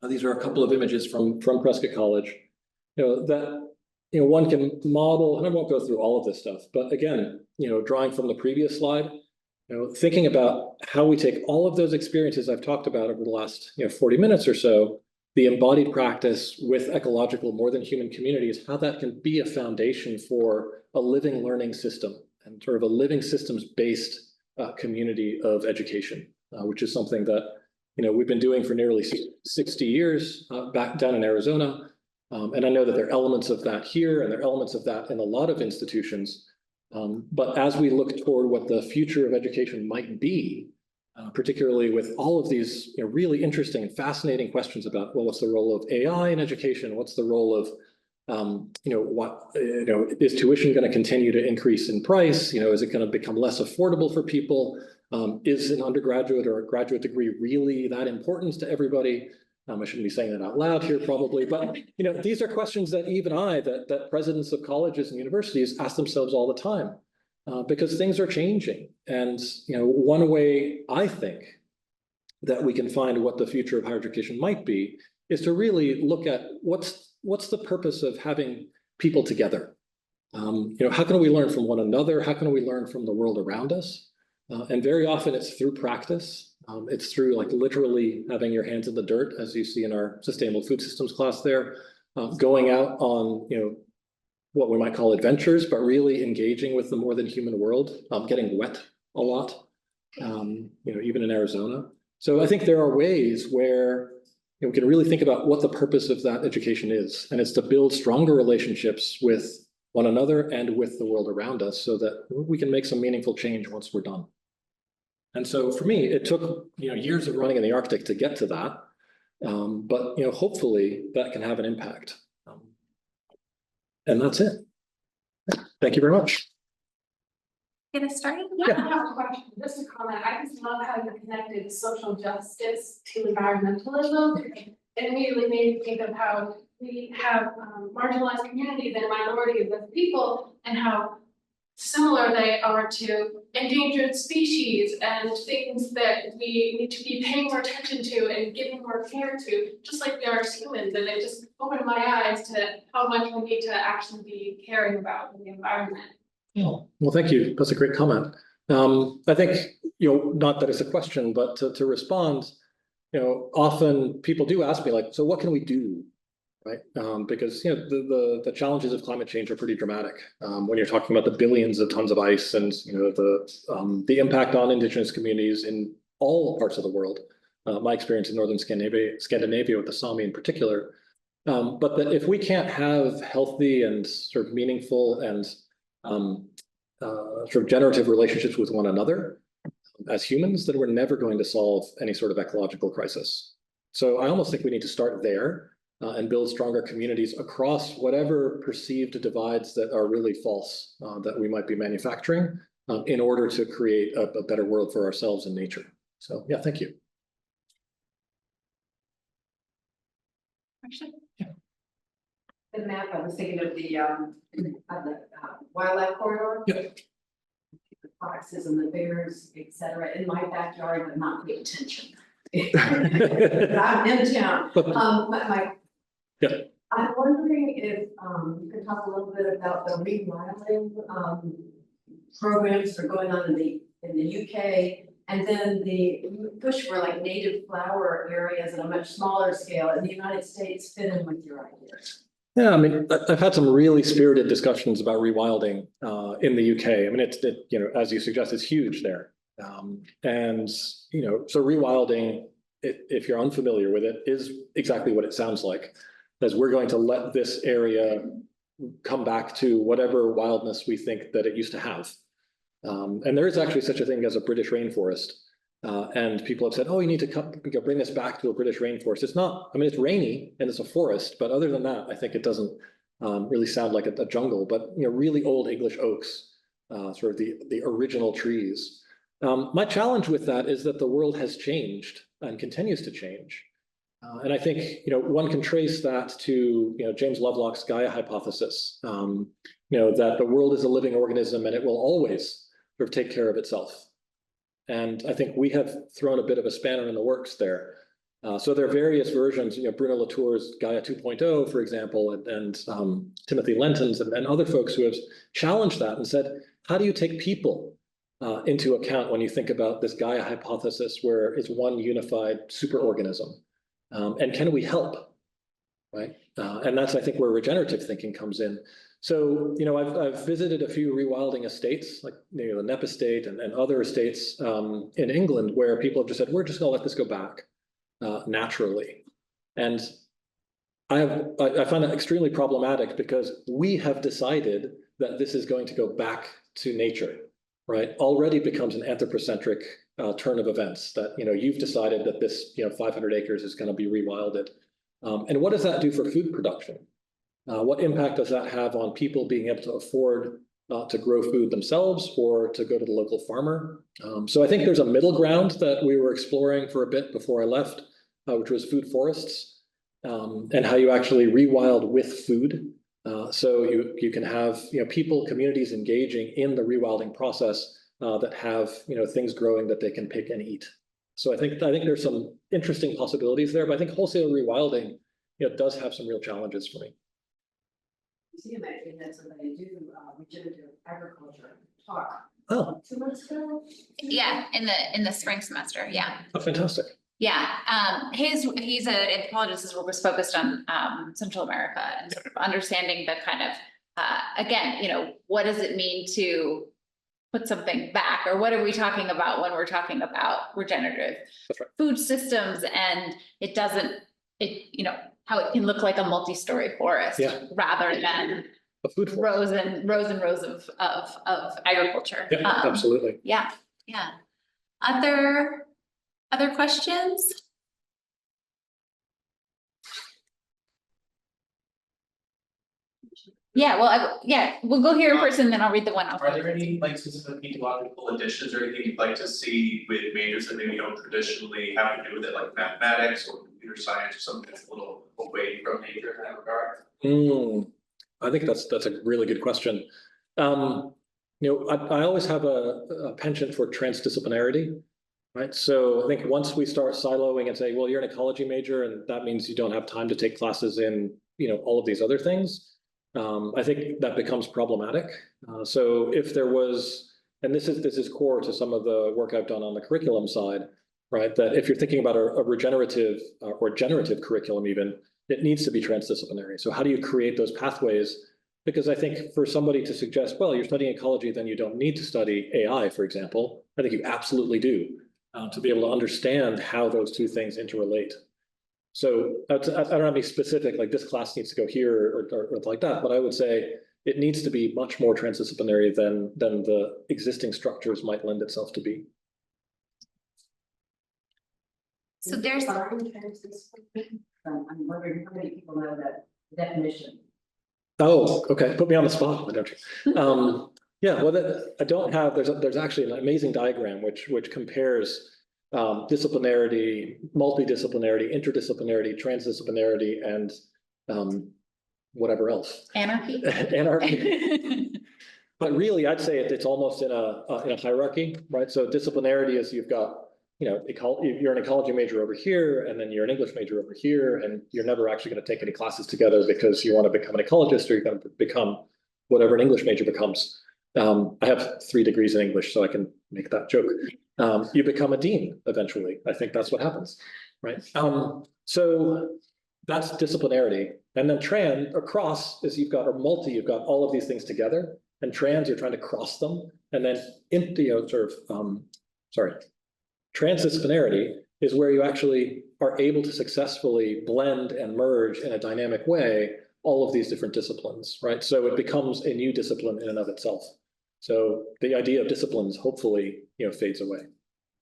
these are a couple of images from Prescott College, that one can model, and I won't go through all of this stuff, but again, drawing from the previous slide, thinking about how we take all of those experiences I've talked about over the last 40 minutes or so, the embodied practice with ecological more than human communities, how that can be a foundation for a living learning system and sort of a living systems based community of education, which is something that we've been doing for nearly 60 years back down in Arizona. And I know that there are elements of that here and there are elements of that in a lot of institutions. But as we look toward what the future of education might be, particularly with all of these really interesting and fascinating questions about, well, what's the role of AI in education? What's the role of, is tuition going to continue to increase in price? Is it going to become less affordable for people? Is an undergraduate or a graduate degree really that important to everybody? I shouldn't be saying that out loud here probably, but these are questions that even that presidents of colleges and universities ask themselves all the time, because things are changing. And one way I think that we can find what the future of higher education might be is to really look at what's the purpose of having people together. How can we learn from one another? How can we learn from the world around us? And very often it's through practice. It's through literally having your hands in the dirt, as you see in our sustainable food systems class there, going out on, what we might call adventures, but really engaging with the more than human world, getting wet a lot, even in Arizona. So I think there are ways where we can really think about what the purpose of that education is. And it's to build stronger relationships with one another and with the world around us so that we can make some meaningful change once we're done. And so for me, it took years of running in the Arctic to get to that. But hopefully that can have an impact. And that's it. Thank you very much. Get us started? Yeah, I have a question, just a comment. I just love how you connected social justice to environmentalism. It immediately made me think of how we have marginalized communities and minorities of people and how similar they are to endangered species and things that we need to be paying more attention to and giving more care to, just like we are as humans. And it just opened my eyes to how much we need to actually be caring about the environment. Well, thank you. That's a great comment. I think, not that it's a question, but to respond, often people do ask me so what can we do? Right? Because the challenges of climate change are pretty dramatic. When you're talking about the billions of tons of ice and the impact on indigenous communities in all parts of the world. My experience in northern Scandinavia with the Sami in particular. But that if we can't have healthy and sort of meaningful and sort of generative relationships with one another as humans, then we're never going to solve any sort of ecological crisis. So I almost think we need to start there and build stronger communities across whatever perceived divides that are really false that we might be manufacturing in order to create a better world for ourselves and nature. So yeah, thank you. The map, I was thinking of the wildlife corridor. Yeah. The foxes and the bears, etc. In my backyard, but not pay attention. But I'm in town. Yeah. I'm wondering if you could talk a little bit about the rewilding programs that are going on in the UK, and then the push for like native flower areas at a much smaller scale in the United States fit in with your ideas. Yeah, I mean, I've had some really spirited discussions about rewilding in the UK. I mean, you know, as you suggest, it's huge there. And, you know, so rewilding, if you're unfamiliar with it, is exactly what it sounds like. As we're going to let this area come back to whatever wildness we think that it used to have. And there is actually such a thing as a British rainforest. And people have said, oh, you need to bring this back to a British rainforest. It's not, I mean, it's rainy and it's a forest, but other than that, I think it doesn't really sound like a jungle, but, you know, really old English oaks, sort of the original trees. My challenge with that is that the world has changed and continues to change. And I think, you know, one can trace that to, you know, James Lovelock's Gaia hypothesis, you know, that the world is a living organism and it will always sort of take care of itself. And I think we have thrown a bit of a spanner in the works there. So there are various versions, you know, Bruno Latour's Gaia 2.0, for example, and Timothy Lenton's and other folks who have challenged that and said, how do you take people into account when you think about this Gaia hypothesis where it's one unified superorganism? And can we help, right? And that's, I think, where regenerative thinking comes in. So, you know, I've visited a few rewilding estates, like, you know, the Knepp estate and other estates in England, where people have just said, we're just going to let this go back naturally. And I find that extremely problematic because we have decided that this is going to go back to nature, right? Already becomes an anthropocentric turn of events that, you know, you've decided that this, you know, 500 acres is going to be rewilded. And what does that do for food production? What impact does that have on people being able to afford to grow food themselves or to go to the local farmer? So I think there's a middle ground that we were exploring for a bit before I left, which was food forests, and how you actually rewild with food. So you can have, you know, people, communities engaging in the rewilding process that have, you know, things growing that they can pick and eat. So I think there's some interesting possibilities there, but I think wholesale rewilding, you know, does have some real challenges for me. Museum actually had somebody do regenerative agriculture talk. Oh. 2 months ago. Yeah, in the spring semester, yeah. Oh, fantastic. Yeah, he's an anthropologist. His work was focused on Central America and sort of understanding the kind of, again, you know, what does it mean to put something back, or what are we talking about when we're talking about regenerative food systems? And it doesn't, you know, how it can look like a multi-story forest rather than A food forest. rows and rows of agriculture. Yeah, absolutely. Yeah. Other questions? Yeah, well, we'll go here in person, then I'll read the one. Are there any like specific ecological additions or anything you'd like to see with majors that maybe don't traditionally have to do with it, like mathematics or computer science or something that's a little away from nature in that regard? I think that's a really good question. You know, I always have a penchant for transdisciplinarity, right? So I think once we start siloing and say, well, you're an ecology major, and that means you don't have time to take classes in, you know, all of these other things. I think that becomes problematic. So if there was, and this is core to some of the work I've done on the curriculum side, right? That if you're thinking about a regenerative or generative curriculum even, it needs to be transdisciplinary. So how do you create those pathways? Because I think for somebody to suggest, well, you're studying ecology, then you don't need to study AI, for example, I think you absolutely do to be able to understand how those two things interrelate. So I don't have any specific, like this class needs to go here or like that, but I would say, it needs to be much more transdisciplinary than the existing structures might lend itself to be. So there's, I'm wondering how many people know that definition. Oh, okay, put me on the spot, why don't you? Yeah, well, I don't have, there's actually an amazing diagram which compares disciplinarity, multidisciplinarity, interdisciplinarity, transdisciplinarity, and whatever else. anarchy. Anarchy. But really, I'd say it's almost in a hierarchy, right? So disciplinarity is you've got, you're an ecology major over here, and then you're an English major over here, and you're never actually going to take any classes together because you want to become an ecologist or you're going to become whatever an English major becomes. I have 3 degrees in English, so I can make that joke. You become a dean eventually. I think that's what happens, right? So that's disciplinarity. And then across is you've got all of these things together. And trans, you're trying to cross them. And then transdisciplinarity is where you actually are able to successfully blend and merge in a dynamic way all of these different disciplines, right? So it becomes a new discipline in and of itself. So the idea of disciplines hopefully, fades away.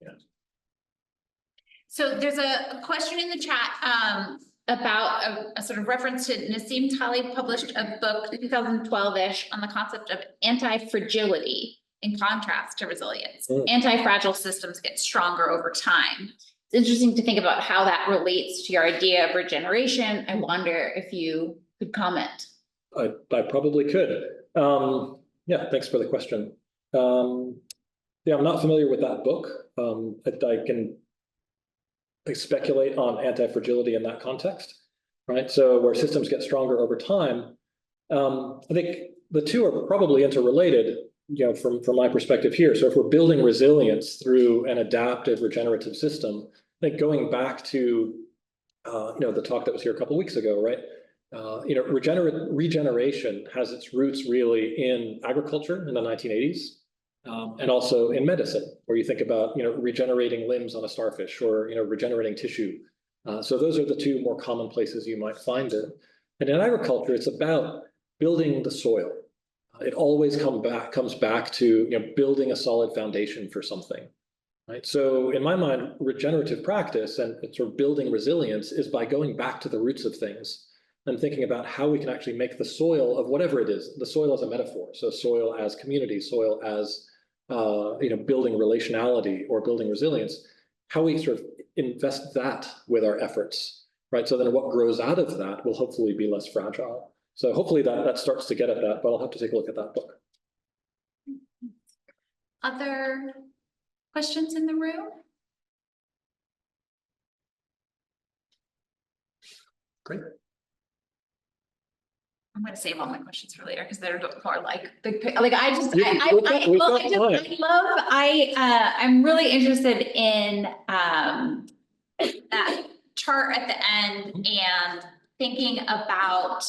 Yeah. So there's a question in the chat about a sort of reference to Nassim Taleb published a book 2012-ish on the concept of anti-fragility in contrast to resilience. Anti-fragile systems get stronger over time. It's interesting to think about how that relates to your idea of regeneration. I wonder if you could comment. I probably could. Yeah, thanks for the question. Yeah, I'm not familiar with that book. I can speculate on anti-fragility in that context, right? So where systems get stronger over time, I think the two are probably interrelated, from my perspective here. So if we're building resilience through an adaptive regenerative system, I think going back to, the talk that was here a couple of weeks ago, right? Regeneration has its roots really in agriculture in the 1980s. And also in medicine, where you think about, regenerating limbs on a starfish or, regenerating tissue. So those are the 2 more common places you might find it. And in agriculture, it's about building the soil. It always comes back to, building a solid foundation for something, right? So in my mind, regenerative practice and sort of building resilience is by going back to the roots of things and thinking about how we can actually make the soil of whatever it is, the soil as a metaphor. So soil as community, soil as building relationality or building resilience, how we sort of invest that with our efforts, right? So then what grows out of that will hopefully be less fragile. So hopefully that starts to get at that, but I'll have to take a look at that book. Other questions in the room? Great. I'm gonna save all my questions for later because they're more like big, like I'm really interested in that chart at the end and thinking about,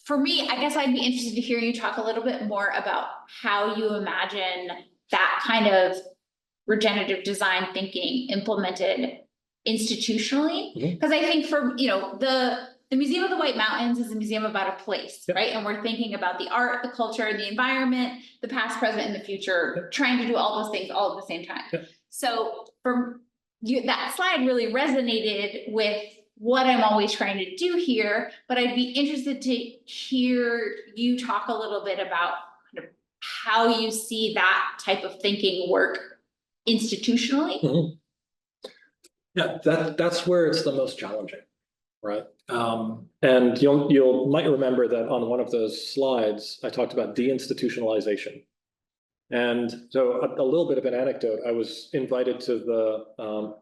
for me, I guess I'd be interested to hear you talk a little bit more about how you imagine that kind of regenerative design thinking implemented institutionally. Because I think for, the Museum of the White Mountains is a museum about a place, right? And we're thinking about the art, the culture, the environment, the past, present, and the future, trying to do all those things all at the same time. So for you, that slide really resonated with what I'm always trying to do here, but I'd be interested to hear you talk a little bit about kind of how you see that type of thinking work institutionally. Yeah, that's where it's the most challenging, right? And you might remember that on one of those slides, I talked about deinstitutionalization. And so a little bit of an anecdote, I was invited to the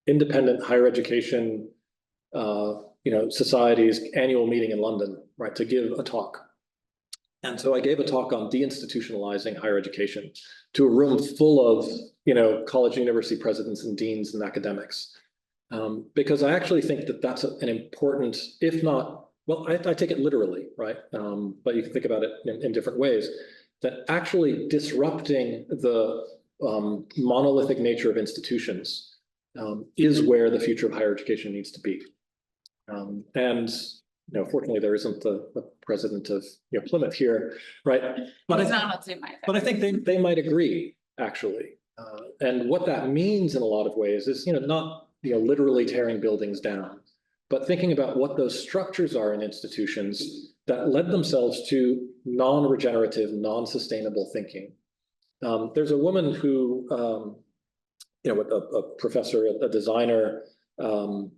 independent higher education society's annual meeting in London, right, to give a talk. And so I gave a talk on deinstitutionalizing higher education to a room full of, college and university presidents and deans and academics. Because I actually think that that's an important, if not, well, I take it literally, right? But you can think about it in different ways, that actually disrupting the monolithic nature of institutions is where the future of higher education needs to be. And fortunately, there isn't the president of Plymouth here, right? But He's I, not on Zoom either. but I think they might agree, actually. And what that means in a lot of ways is, not, literally tearing buildings down, but thinking about what those structures are in institutions that led themselves to non-regenerative, non-sustainable thinking. There's a woman who, a professor, a designer, who,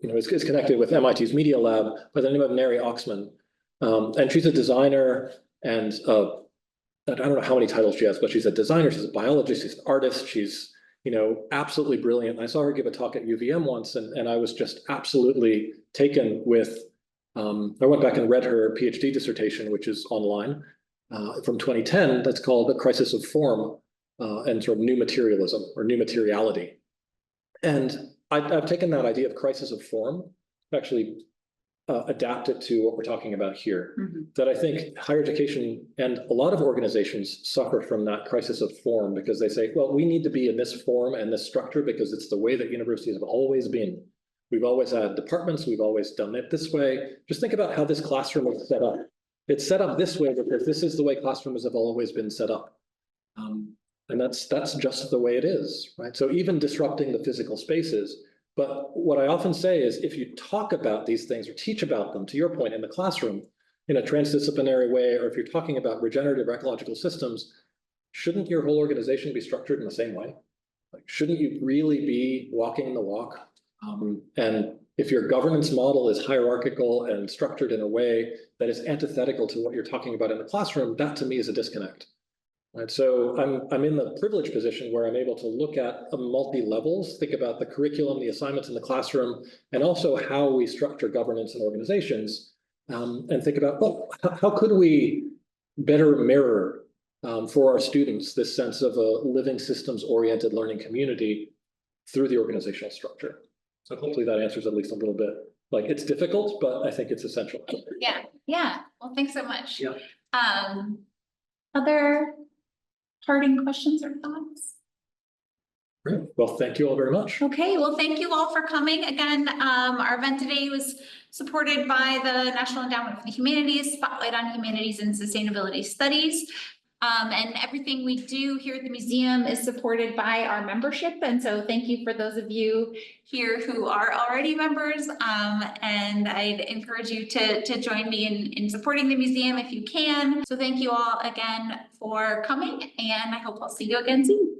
is connected with MIT's Media Lab by the name of Mary Oxman. And she's a designer and I don't know how many titles she has, but she's a designer, she's a biologist, she's an artist, she's, absolutely brilliant. I saw her give a talk at UVM once, and I was just absolutely taken with, I went back and read her PhD dissertation, which is online, from 2010, that's called The Crisis of Form and sort of New Materialism or New Materiality. And I've taken that idea of crisis of form, actually adapt it to what we're talking about here. That I think higher education and a lot of organizations suffer from that crisis of form because they say, well, we need to be in this form and this structure because it's the way that universities have always been. We've always had departments, we've always done it this way. Just think about how this classroom is set up. It's set up this way because this is the way classrooms have always been set up. And that's just the way it is, right? So even disrupting the physical spaces. But what I often say is if you talk about these things or teach about them, to your point, in the classroom, in a transdisciplinary way, or if you're talking about regenerative ecological systems, shouldn't your whole organization be structured in the same way? Like, shouldn't you really be walking the walk? And if your governance model is hierarchical and structured in a way that is antithetical to what you're talking about in the classroom, that to me is a disconnect. Right, so I'm in the privileged position where I'm able to look at multi-levels, think about the curriculum, the assignments in the classroom, and also how we structure governance and organizations, and think about, well, how could we better mirror for our students this sense of a living systems-oriented learning community through the organizational structure. So hopefully that answers at least a little bit. Like, it's difficult, but I think it's essential. Yeah. Well, thanks so much. Yeah. Other parting questions or thoughts? Great. Well, thank you all very much. Okay, well, thank you all for coming. Again, our event today was supported by the National Endowment for the Humanities, Spotlight on Humanities and Sustainability Studies. And everything we do here at the museum is supported by our membership. And so thank you for those of you here who are already members. And I'd encourage you to join me in supporting the museum if you can. So thank you all again for coming, and I hope I'll see you again soon.